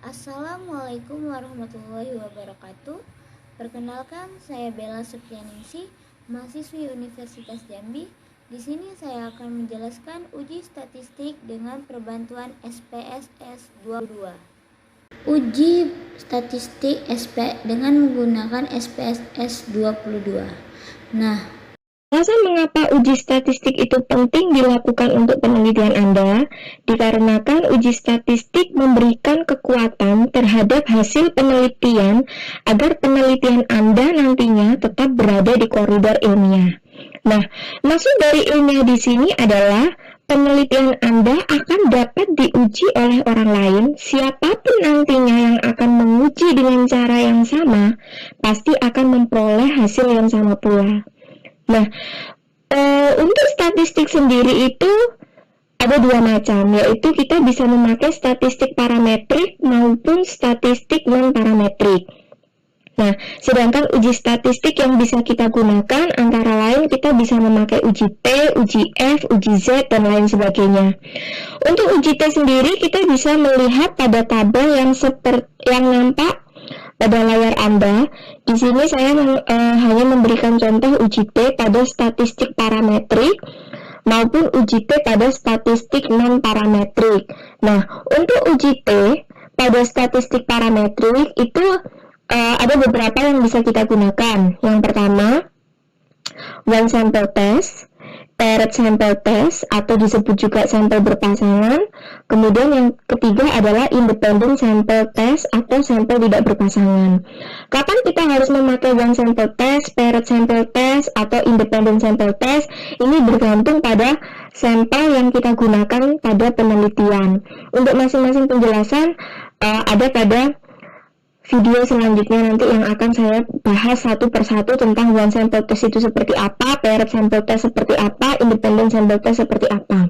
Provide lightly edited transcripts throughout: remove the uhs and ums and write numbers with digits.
Assalamualaikum warahmatullahi wabarakatuh. Perkenalkan, saya Bella Supriyaningsih, mahasiswi Universitas Jambi. Di sini saya akan menjelaskan uji statistik dengan perbantuan SPSS 22. Uji statistik SP dengan menggunakan SPSS 22. Alasan mengapa uji statistik itu penting dilakukan untuk penelitian Anda, dikarenakan uji statistik memberikan kekuatan terhadap hasil penelitian agar penelitian Anda nantinya tetap berada di koridor ilmiah. Nah, maksud dari ilmiah di sini adalah penelitian Anda akan dapat diuji oleh orang lain. Siapapun nantinya yang akan menguji dengan cara yang sama, pasti akan memperoleh hasil yang sama pula. Nah, untuk statistik sendiri itu ada dua macam, yaitu kita bisa memakai statistik parametrik maupun statistik non-parametrik. Nah, sedangkan uji statistik yang bisa kita gunakan antara lain kita bisa memakai uji T, uji F, uji Z, dan lain sebagainya. Untuk uji T sendiri kita bisa melihat pada tabel yang nampak pada layar Anda. Di sini saya hanya memberikan contoh uji T pada statistik parametrik maupun uji T pada statistik non-parametrik. Nah, untuk uji T pada statistik parametrik itu ada beberapa yang bisa kita gunakan. Yang pertama, one sample test, paired sample test atau disebut juga sampel berpasangan. Kemudian yang ketiga adalah independent sample test atau sampel tidak berpasangan. Kapan kita harus memakai one sample test, paired sample test atau independent sample test? Ini bergantung pada sampel yang kita gunakan pada penelitian. Untuk masing-masing penjelasan ada pada video selanjutnya nanti yang akan saya bahas satu persatu tentang one sample test itu seperti apa, paired sample test seperti apa, independent sample test seperti apa.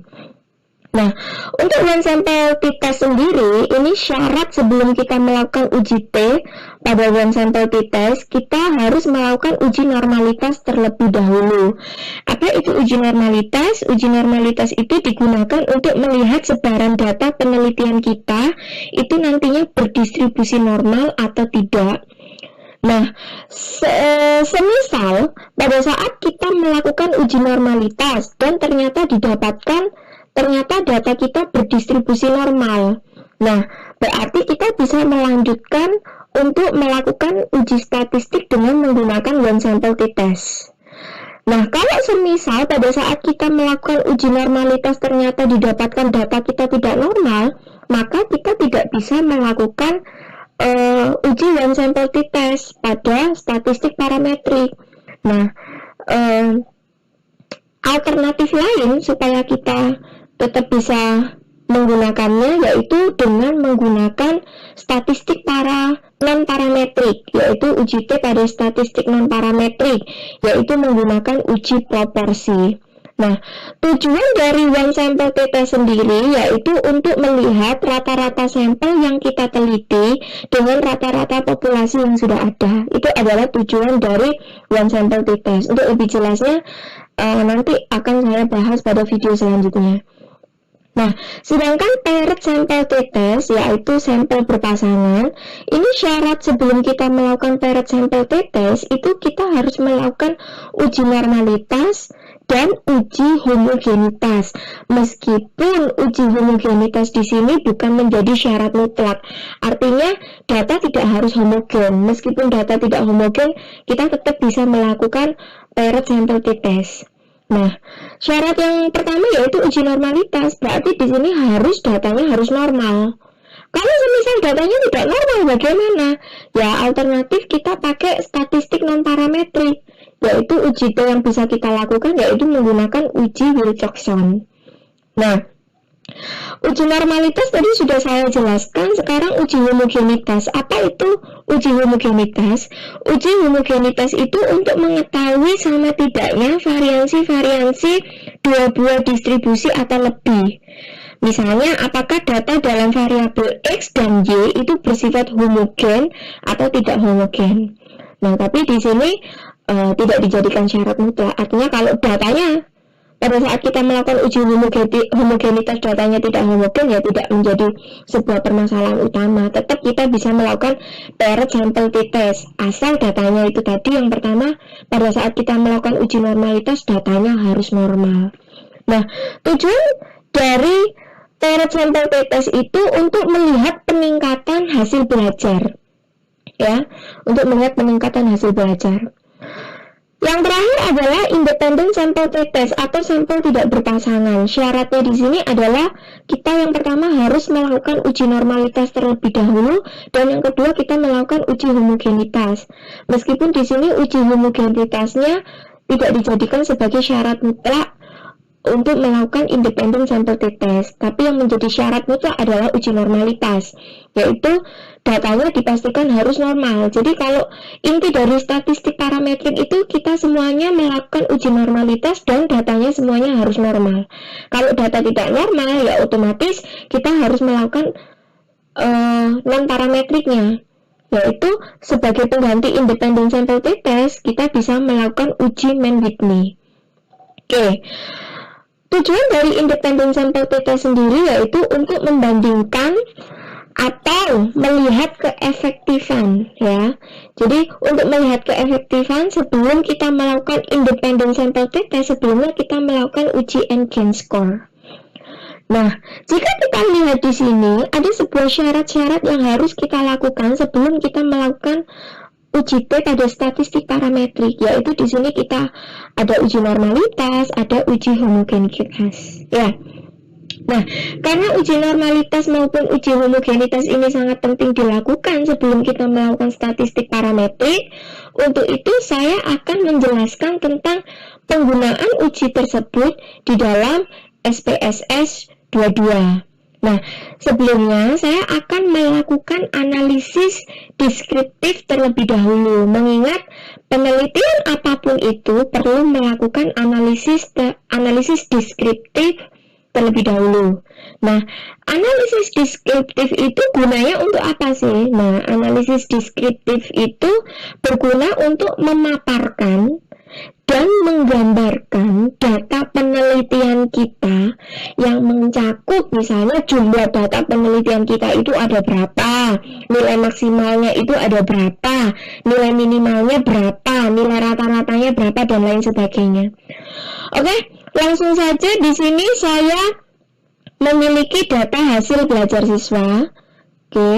Nah, untuk one sample t-test sendiri, ini syarat sebelum kita melakukan uji T pada one sample t-test, kita harus melakukan uji normalitas terlebih dahulu. Apa itu uji normalitas? Uji normalitas itu digunakan untuk melihat sebaran data penelitian kita itu nantinya berdistribusi normal atau tidak. Nah, semisal pada saat kita melakukan uji normalitas dan ternyata data kita berdistribusi normal. Nah, berarti kita bisa melanjutkan untuk melakukan uji statistik dengan menggunakan one sample t-test. Nah, kalau semisal pada saat kita melakukan uji normalitas ternyata didapatkan data kita tidak normal, maka kita tidak bisa melakukan uji one sample t-test pada statistik parametrik. Nah, alternatif lain supaya kita tetap bisa menggunakannya yaitu dengan menggunakan statistik non-parametrik, yaitu uji T pada statistik non-parametrik, yaitu menggunakan uji proporsi. Nah, tujuan dari one sample t-test sendiri yaitu untuk melihat rata-rata sampel yang kita teliti dengan rata-rata populasi yang sudah ada. Itu adalah tujuan dari one sample t-test. Untuk lebih jelasnya nanti akan saya bahas pada video selanjutnya. Nah, sedangkan paired sample t-test yaitu sampel berpasangan, ini syarat sebelum kita melakukan paired sample t-test itu kita harus melakukan uji normalitas dan uji homogenitas. Meskipun uji homogenitas di sini bukan menjadi syarat mutlak, artinya data tidak harus homogen. Meskipun data tidak homogen, kita tetap bisa melakukan paired sample t-test. Nah, syarat yang pertama yaitu uji normalitas, berarti di sini datanya harus normal. Kalau semisal datanya tidak normal, bagaimana? Ya, alternatif kita pakai statistik non-parametrik, yaitu uji T yang bisa kita lakukan yaitu menggunakan uji Wilcoxon. Nah, uji normalitas tadi sudah saya jelaskan, sekarang uji homogenitas. Apa itu uji homogenitas? Uji homogenitas itu untuk mengetahui sama tidaknya variansi-variansi dua buah distribusi atau lebih. Misalnya, apakah data dalam variabel X dan Y itu bersifat homogen atau tidak homogen. Nah, tapi di sini tidak dijadikan syarat mutlak. Artinya kalau datanya pada saat kita melakukan uji homogenitas datanya tidak homogen, ya tidak menjadi sebuah permasalahan utama. Tetap kita bisa melakukan paired sample t-test asal datanya itu tadi, yang pertama pada saat kita melakukan uji normalitas datanya harus normal. Nah, tujuan dari paired sample t-test itu untuk melihat peningkatan hasil belajar, ya, untuk melihat peningkatan hasil belajar. Yang terakhir adalah independent sample t-test atau sampel tidak berpasangan. Syaratnya di sini adalah kita yang pertama harus melakukan uji normalitas terlebih dahulu, dan yang kedua kita melakukan uji homogenitas. Meskipun di sini uji homogenitasnya tidak dijadikan sebagai syarat mutlak untuk melakukan independent sample t-test, tapi yang menjadi syarat mutlak adalah uji normalitas, yaitu datanya dipastikan harus normal. Jadi kalau inti dari statistik parametrik itu kita semuanya melakukan uji normalitas dan datanya semuanya harus normal. Kalau data tidak normal, ya otomatis kita harus melakukan non-parametriknya, yaitu sebagai pengganti independent sample t-test kita bisa melakukan uji Mann-Whitney. Oke. Tujuan dari independent sample t-test sendiri yaitu untuk membandingkan atau melihat keefektifan, ya. Jadi untuk melihat keefektifan sebelum kita melakukan independent sample t-test, sebelumnya kita melakukan uji N-gain score. Nah, jika kita lihat di sini ada sebuah syarat-syarat yang harus kita lakukan sebelum kita melakukan uji T pada statistik parametrik, yaitu di sini kita ada uji normalitas, ada uji homogenitas, ya. Nah, karena uji normalitas maupun uji homogenitas ini sangat penting dilakukan sebelum kita melakukan statistik parametrik, untuk itu saya akan menjelaskan tentang penggunaan uji tersebut di dalam SPSS 22. Nah, sebelumnya saya akan melakukan analisis deskriptif terlebih dahulu, mengingat penelitian apapun itu perlu melakukan analisis deskriptif terlebih dahulu. Nah, analisis deskriptif itu gunanya untuk apa sih? Nah, analisis deskriptif itu berguna untuk memaparkan dan menggambarkan data penelitian kita yang mencakup misalnya jumlah data penelitian kita itu ada berapa, nilai maksimalnya itu ada berapa, nilai minimalnya berapa, nilai rata-ratanya berapa, dan lain sebagainya. Oke, langsung saja di sini saya memiliki data hasil belajar siswa. Oke,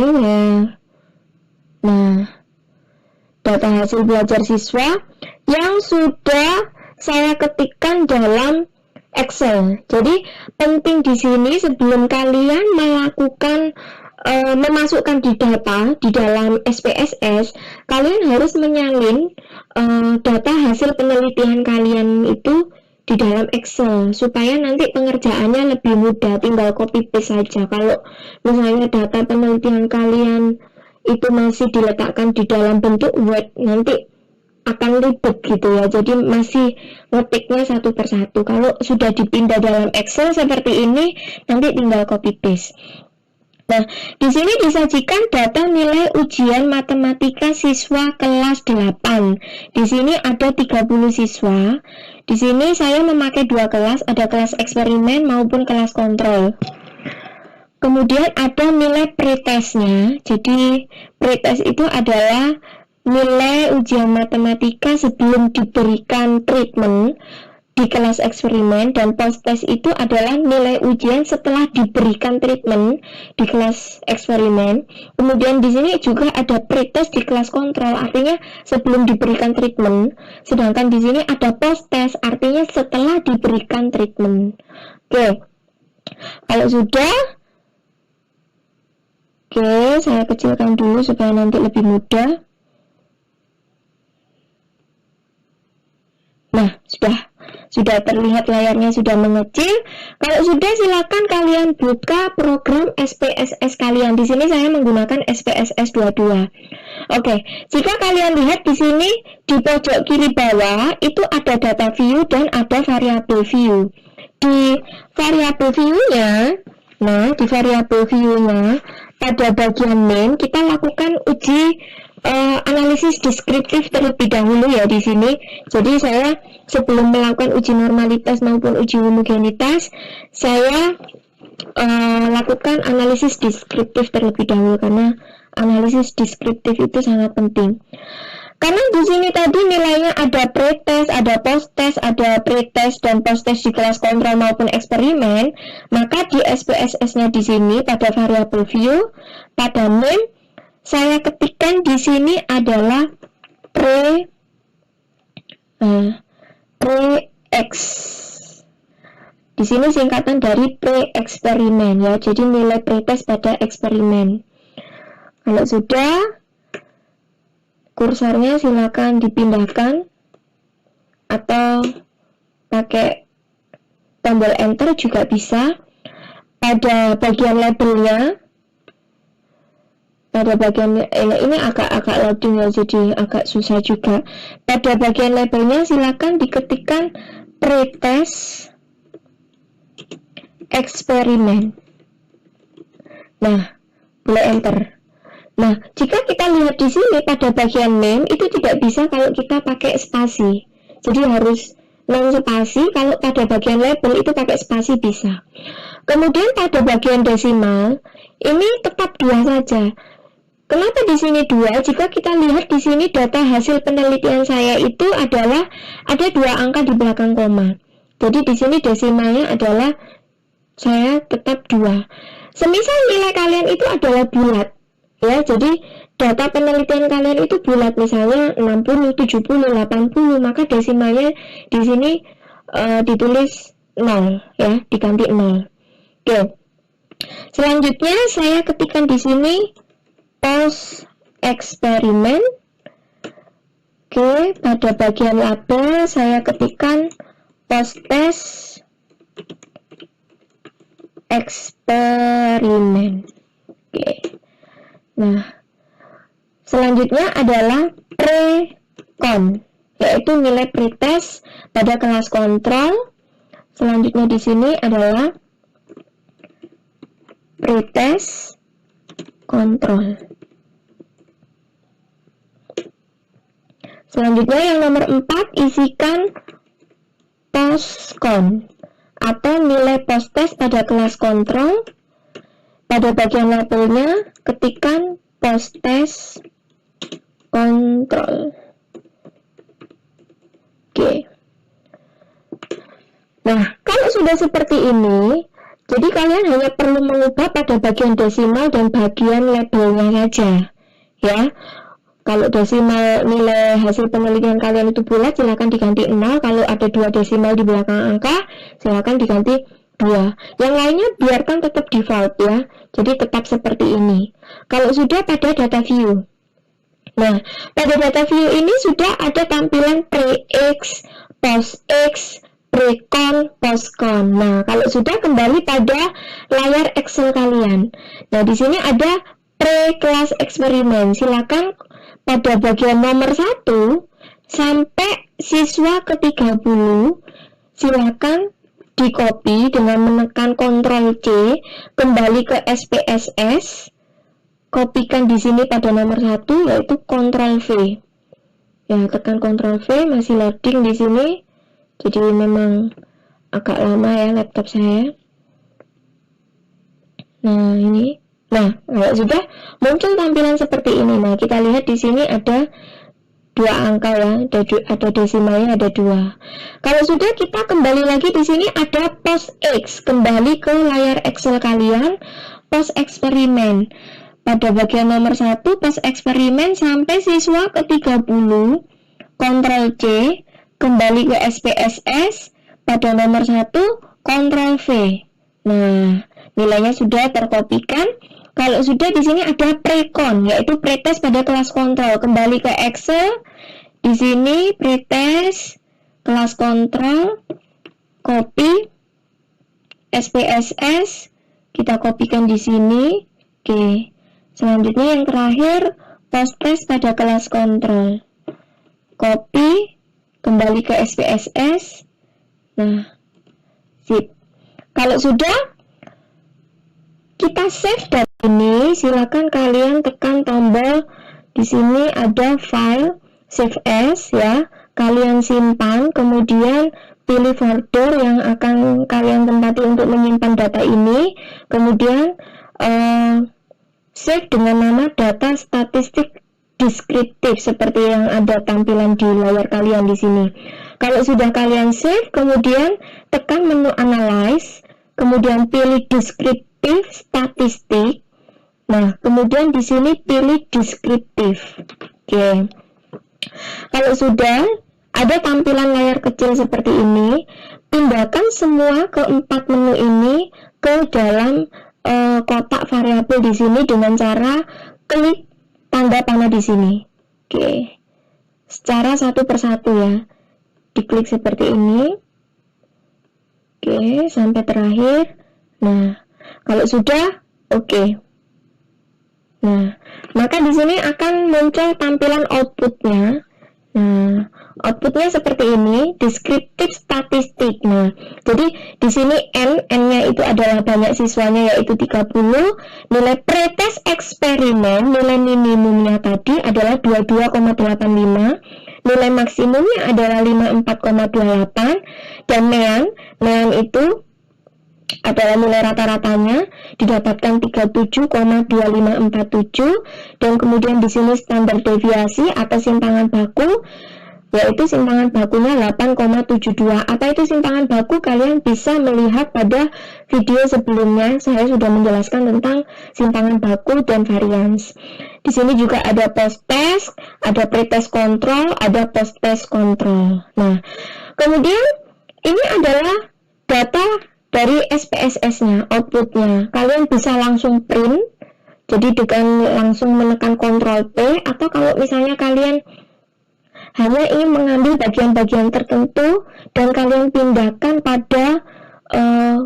nah data hasil belajar siswa yang sudah saya ketikkan dalam Excel. Jadi penting di sini sebelum kalian melakukan memasukkan di data di dalam SPSS, kalian harus menyalin data hasil penelitian kalian itu di dalam Excel supaya nanti pengerjaannya lebih mudah, tinggal copy paste saja. Kalau misalnya data penelitian kalian itu masih diletakkan di dalam bentuk Word, nanti akan ribet gitu ya, jadi masih ngetiknya satu persatu. Kalau sudah dipindah dalam Excel seperti ini, nanti tinggal copy paste. Nah, di sini disajikan data nilai ujian matematika siswa kelas 8. Di sini ada 30 siswa. Di sini saya memakai dua kelas, ada kelas eksperimen maupun kelas kontrol. Kemudian ada nilai pretestnya. Jadi pretest itu adalah nilai ujian matematika sebelum diberikan treatment di kelas eksperimen, dan post-test itu adalah nilai ujian setelah diberikan treatment di kelas eksperimen. Kemudian di sini juga ada pretest di kelas kontrol, artinya sebelum diberikan treatment. Sedangkan di sini ada post-test, artinya setelah diberikan treatment. Oke, kalau sudah, saya kecilkan dulu supaya nanti lebih mudah. Nah, sudah terlihat layarnya sudah mengecil. Kalau sudah, silakan kalian buka program SPSS kalian. Di sini saya menggunakan SPSS 22. Oke, jika kalian lihat di sini di pojok kiri bawah itu ada data view dan ada variabel view. Di variabel view-nya, pada bagian main kita lakukan uji analisis deskriptif terlebih dahulu ya di sini. Jadi saya sebelum melakukan uji normalitas maupun uji homogenitas, saya lakukan analisis deskriptif terlebih dahulu, karena analisis deskriptif itu sangat penting. Karena di sini tadi nilainya ada pretest, ada posttest, ada pretest dan posttest di kelas kontrol maupun eksperimen, maka di SPSS-nya di sini pada variabel view, pada name saya ketikkan di sini adalah pre-X. Di sini singkatan dari pre-eksperimen ya, jadi nilai pretest pada eksperimen. Kalau sudah, kursornya silakan dipindahkan atau pakai tombol enter juga bisa. Pada bagian labelnya, pada bagian ini agak loading ya, jadi agak susah juga. Pada bagian labelnya silakan diketikkan pretest eksperimen. Nah, boleh enter. Nah, jika kita lihat di sini pada bagian name itu tidak bisa kalau kita pakai spasi. Jadi harus non spasi. Kalau pada bagian label itu pakai spasi bisa. Kemudian pada bagian desimal ini tetap 2 saja. Kenapa di sini 2? Jika kita lihat di sini data hasil penelitian saya itu adalah ada 2 angka di belakang koma. Jadi di sini desimalnya adalah saya tetap 2. Semisal nilai kalian itu adalah bulat. Ya, jadi data penelitian kalian itu bulat, misalnya 60, 70, 80, maka desimalnya di sini ditulis 0 ya, diganti 0. Oke. Selanjutnya saya ketikkan di sini post eksperimen. Oke, pada bagian label saya ketikkan post test eksperimen. Oke. Nah, selanjutnya adalah pre-con, yaitu nilai pretest pada kelas kontrol. Selanjutnya di sini adalah pretest kontrol. Selanjutnya yang nomor 4, isikan post-con atau nilai post-test pada kelas kontrol. Pada bagian labelnya ketikkan post-test kontrol. Oke. Nah, kalau sudah seperti ini, jadi kalian hanya perlu mengubah pada bagian desimal dan bagian labelnya saja. Ya. Kalau desimal nilai hasil penelitian kalian itu bulat, silakan diganti 0. Kalau ada 2 desimal di belakang angka, silakan diganti 2. Yang lainnya biarkan tetap default ya. Jadi tetap seperti ini. Kalau sudah pada data view. Nah, pada data view ini sudah ada tampilan pre-X, post-X, pre-con, post-con. Nah, kalau sudah kembali pada layar Excel kalian. Nah, di sini ada pre-kelas eksperimen. Silakan pada bagian nomor 1 sampai siswa ke-30 silakan di copy dengan menekan Ctrl C, kembali ke SPSS, kopikan di sini pada nomor 1 yaitu Ctrl V. Ya, tekan Ctrl V, masih loading di sini. Jadi memang agak lama ya laptop saya. Nah, ini. Nah, kalau sudah muncul tampilan seperti ini. Nah, kita lihat di sini ada 2 angka ya, ada desimalnya ada 2. Kalau sudah, kita kembali lagi di sini ada post X, kembali ke layar Excel kalian, post eksperimen. Pada bagian nomor 1 post eksperimen sampai siswa ke-30, Ctrl C, kembali ke SPSS, pada nomor 1 Ctrl V. Nah, nilainya sudah terkopikan. Kalau sudah, di sini ada pre-con, yaitu pretest pada kelas kontrol. Kembali ke Excel, di sini pretest kelas kontrol, copy SPSS, kita kopikan di sini. Oke. Selanjutnya yang terakhir, post test pada kelas kontrol. Copy, kembali ke SPSS. Nah, sip. Kalau sudah, kita save data ini, silakan kalian tekan tombol Di sini ada file save as ya, kalian simpan, kemudian pilih folder yang akan kalian tempati untuk menyimpan data ini, kemudian save dengan nama data statistik deskriptif seperti yang ada tampilan di layar kalian di sini. Kalau sudah kalian save, kemudian tekan menu analyze, kemudian pilih deskriptif statistik. Nah, kemudian di sini pilih deskriptif. Oke. Kalau sudah ada tampilan layar kecil seperti ini, pindahkan semua keempat menu ini ke dalam kotak variabel di sini dengan cara klik tanda panah di sini. Oke. Secara satu persatu ya. Diklik seperti ini. Oke, sampai terakhir. Nah, kalau sudah, oke. Nah, maka di sini akan muncul tampilan outputnya. Nah, outputnya seperti ini, deskriptif statistik. Nah, jadi di sini N-nya itu adalah banyak siswanya yaitu 30. Nilai pretest eksperimen, nilai minimumnya tadi adalah 22,85. Nilai maksimumnya adalah 54,28. Dan nean itu adalah nilai rata-ratanya didapatkan 37,2547, dan kemudian di sini standar deviasi atau simpangan baku yaitu simpangan bakunya 8,72. Apa itu simpangan baku? Kalian bisa melihat pada video sebelumnya, saya sudah menjelaskan tentang simpangan baku dan varians. Di sini juga ada post test, ada pretest control, ada post test control. Nah, kemudian ini adalah data dari SPSS-nya, outputnya. Kalian bisa langsung print, jadi dengan langsung menekan Ctrl P, atau kalau misalnya kalian hanya ingin mengambil bagian-bagian tertentu dan kalian pindahkan pada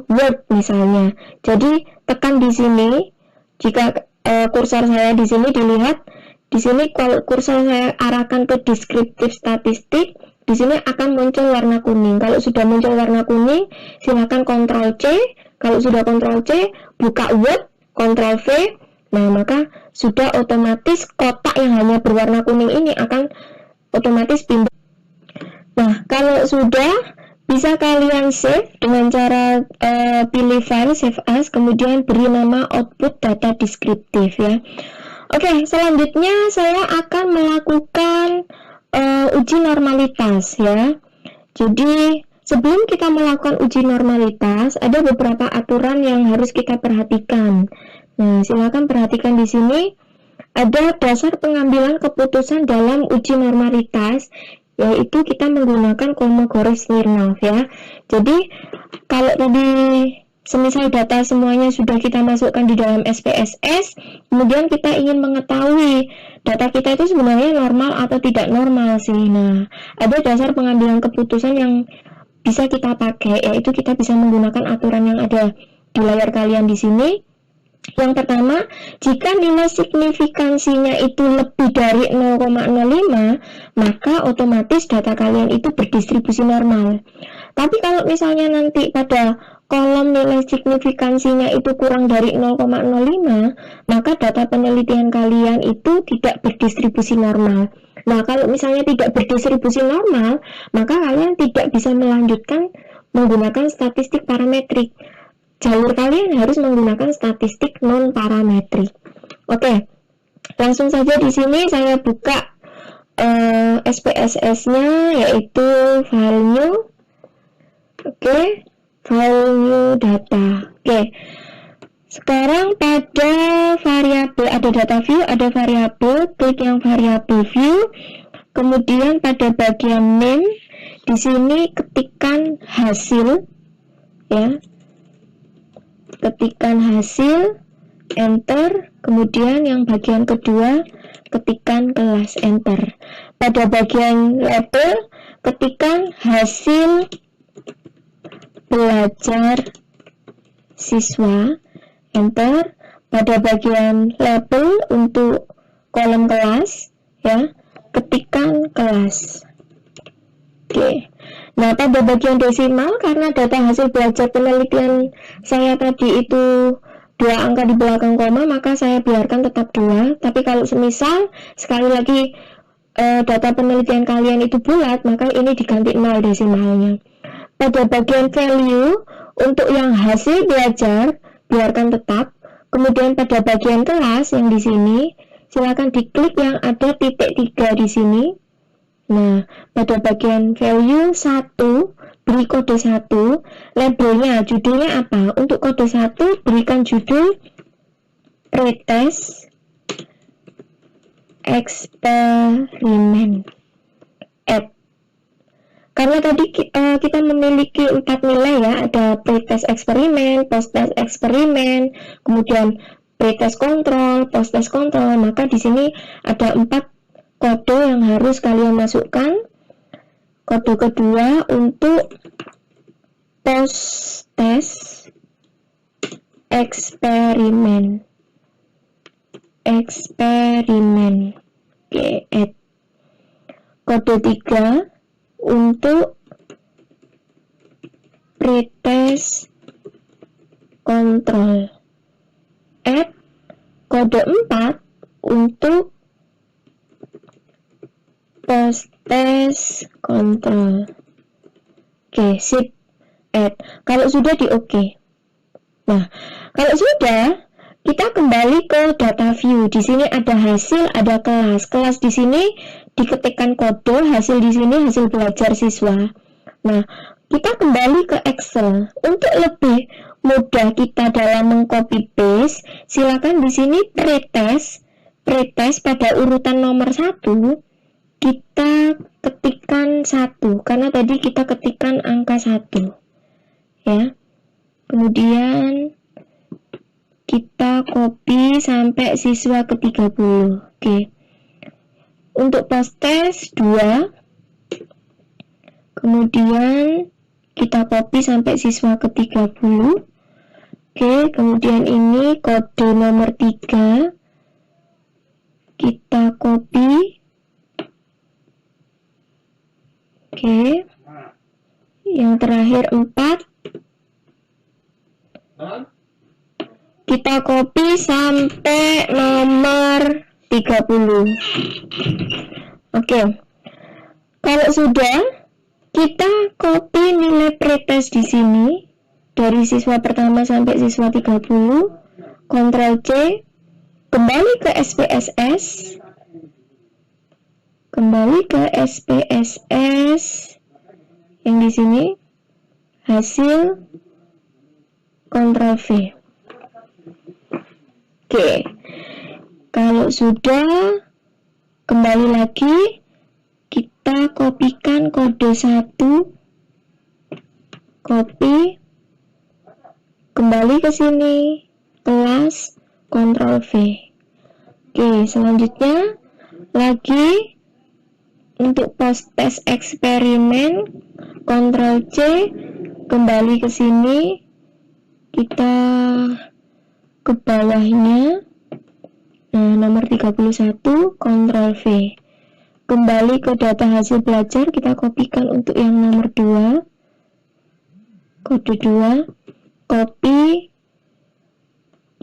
Word misalnya. Jadi tekan di sini, jika kursor saya di sini dilihat, di sini kalau kursor saya arahkan ke deskriptif statistik, di sini akan muncul warna kuning. Kalau sudah muncul warna kuning, silakan Ctrl C. Kalau sudah Ctrl C, buka Word, Ctrl V. Nah, maka sudah otomatis kotak yang hanya berwarna kuning ini akan otomatis pindah. Nah, kalau sudah, bisa kalian save dengan cara pilih file save as, kemudian beri nama output data deskriptif ya. Oke, selanjutnya saya akan melakukan uji normalitas ya. Jadi sebelum kita melakukan uji normalitas, ada beberapa aturan yang harus kita perhatikan. Nah, silakan perhatikan di sini ada dasar pengambilan keputusan dalam uji normalitas, yaitu kita menggunakan Kolmogorov-Smirnov ya. Jadi kalau tadi semisal data semuanya sudah kita masukkan di dalam SPSS, kemudian kita ingin mengetahui data kita itu sebenarnya normal atau tidak normal sih. Nah, ada dasar pengambilan keputusan yang bisa kita pakai, yaitu kita bisa menggunakan aturan yang ada di layar kalian di sini. Yang pertama, jika nilai signifikansinya itu lebih dari 0,05, maka otomatis data kalian itu berdistribusi normal. Tapi kalau misalnya nanti pada kolom nilai signifikansinya itu kurang dari 0,05, maka data penelitian kalian itu tidak berdistribusi normal. Nah, kalau misalnya tidak berdistribusi normal, maka kalian tidak bisa melanjutkan menggunakan statistik parametrik. Jalur kalian harus menggunakan statistik non-parametrik. Oke, langsung saja di sini saya buka SPSS-nya, yaitu file new. Oke. File new data. Oke. Sekarang pada variabel ada data view, ada variabel, klik yang variabel view. Kemudian pada bagian name di sini ketikkan hasil ya. Ketikkan hasil, enter. Kemudian yang bagian kedua ketikkan kelas, enter. Pada bagian label ketikkan hasil belajar siswa, enter. Pada bagian label untuk kolom kelas ya, ketikkan kelas. Oke. Nah, pada bagian desimal, karena data hasil belajar penelitian saya tadi itu dua angka di belakang koma, maka saya biarkan tetap 2. Tapi kalau semisal sekali lagi data penelitian kalian itu bulat, maka ini diganti 0 desimalnya. Pada bagian value, untuk yang hasil belajar biarkan tetap. Kemudian pada bagian kelas yang di sini, silakan diklik yang ada titik 3 di sini. Nah, pada bagian value 1, beri kode 1, labelnya, judulnya apa? Untuk kode 1, berikan judul pretest eksperimen app. Karena tadi kita memiliki 4 nilai ya, ada pretest eksperimen, post-test eksperimen, kemudian pretest kontrol, post-test kontrol, maka di sini ada 4 kode yang harus kalian masukkan. Kode kedua untuk post-test eksperimen. Oke, add. Kode 3 untuk pretest kontrol. Add. Kode 4 untuk post-test kontrol. Oke, sip. Add. Kalau sudah di oke. Nah, kalau sudah, kita kembali ke data view. Di sini ada hasil, ada kelas. Kelas di sini diketikkan kode, hasil di sini hasil belajar siswa. Nah, kita kembali ke Excel. Untuk lebih mudah kita dalam mengcopy paste, silakan di sini pretest pada urutan nomor 1 kita ketikkan 1 karena tadi kita ketikkan angka 1 ya. Kemudian kita copy sampai siswa ke 30. Oke. Untuk post-test 2. Kemudian kita copy sampai siswa ke 30. Oke, kemudian ini kode nomor 3. Kita copy. Oke. Yang terakhir 4. Kita copy sampai nomor 30. Oke. Kalau sudah, kita copy nilai pretest di sini dari siswa pertama sampai siswa 30. Ctrl C. Kembali ke SPSS. Yang di sini hasil, Ctrl V. Oke. Kalau sudah, kembali lagi, kita kopikan kode 1, copy, kembali ke sini, kelas, Ctrl V. Oke, selanjutnya lagi untuk post-test eksperimen, Ctrl C, kembali ke sini, kita ke bawahnya, nah nomor 31, Ctrl V. Kembali ke data hasil belajar, kita kopikan untuk yang nomor 2, kode 2, copy,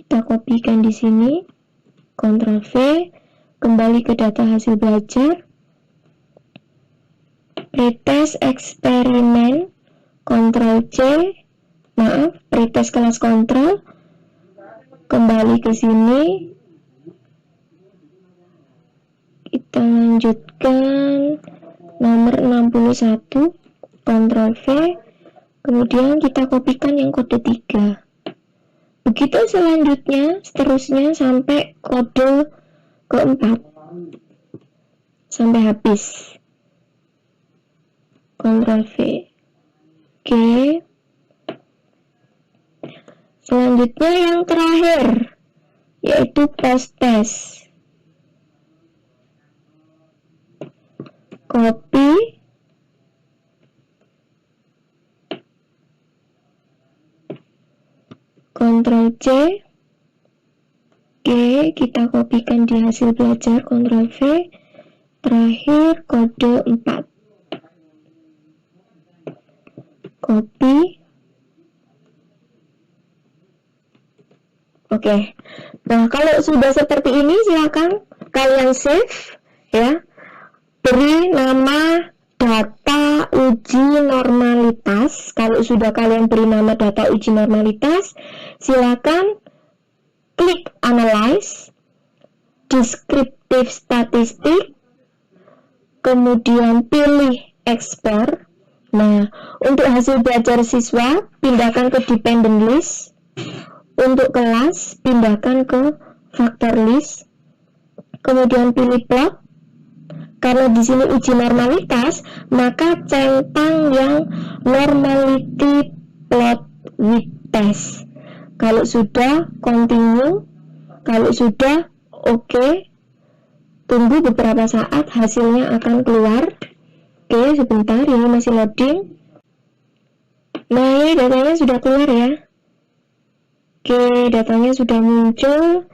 kita kopikan di sini, Ctrl V, kembali ke data hasil belajar, pretest eksperimen, Ctrl C, pretest kelas kontrol, kembali ke sini, kita lanjutkan nomor 61, Ctrl V, kemudian kita kopikan yang kode 3. Begitu selanjutnya, seterusnya sampai kode keempat, sampai habis. Ctrl V. Oke. Selanjutnya yang terakhir, yaitu post-test. Copy. Ctrl C. Oke, kita kopikan di hasil belajar, Ctrl V. Terakhir kode 4. Copy. Oke. Nah, kalau sudah seperti ini silakan kalian save ya. Beri nama data uji normalitas. Kalau sudah kalian beri nama data uji normalitas, silakan klik analyze, descriptive statistik, kemudian pilih export. Nah, untuk hasil belajar siswa, pindahkan ke dependent list. Untuk kelas, pindahkan ke factor list. Kemudian pilih plot. Karena di sini uji normalitas, maka centang yang normality plot with test. Kalau sudah, continue. Kalau sudah, oke. Tunggu beberapa saat, hasilnya akan keluar. Oke, sebentar, ini masih loading. Nah, ini datanya sudah keluar ya. Oke, datanya sudah muncul.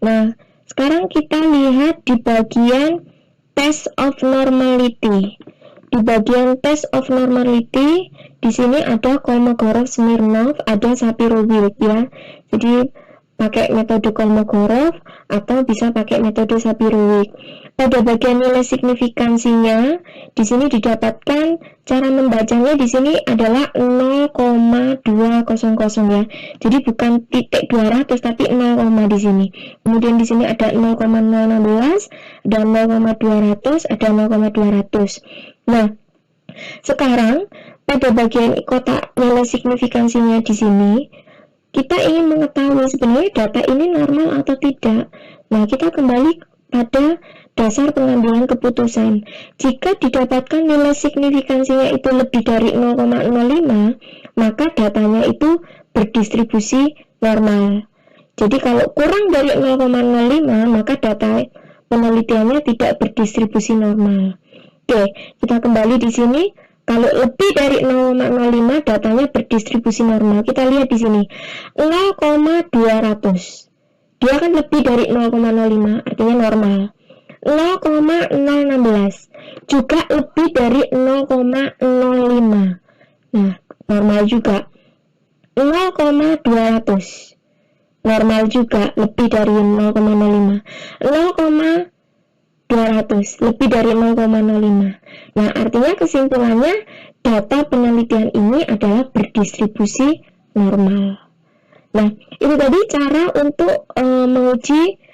Nah, sekarang kita lihat di bagian test of normality. Di bagian test of normality, di sini ada Kolmogorov, Smirnov, ada Shapiro-Wilk ya. Jadi pakai metode Kolmogorov atau bisa pakai metode Shapiro-Wilk. Pada bagian nilai signifikansinya, di sini didapatkan cara membacanya di sini adalah 0,200 ya. Jadi bukan titik 200 tapi 0, di sini. Kemudian di sini ada 0,016, ada 0,200, ada 0,200. Nah, sekarang pada bagian kotak nilai signifikansinya di sini, kita ingin mengetahui sebenarnya data ini normal atau tidak. Nah, kita kembali pada dasar pengambilan keputusan. Jika didapatkan nilai signifikansinya itu lebih dari 0,05, maka datanya itu berdistribusi normal. Jadi kalau kurang dari 0,05, maka data penelitiannya tidak berdistribusi normal. Oke, kita kembali di sini. Kalau lebih dari 0,05 datanya berdistribusi normal. Kita lihat di sini 0,200. Dia kan lebih dari 0,05, artinya normal. 0,016 juga lebih dari 0,05. Nah, normal juga. 0,200 normal juga lebih dari 0,05. 0,200 lebih dari 0,05. Nah, artinya kesimpulannya data penelitian ini adalah berdistribusi normal. Nah, itu tadi cara untuk menguji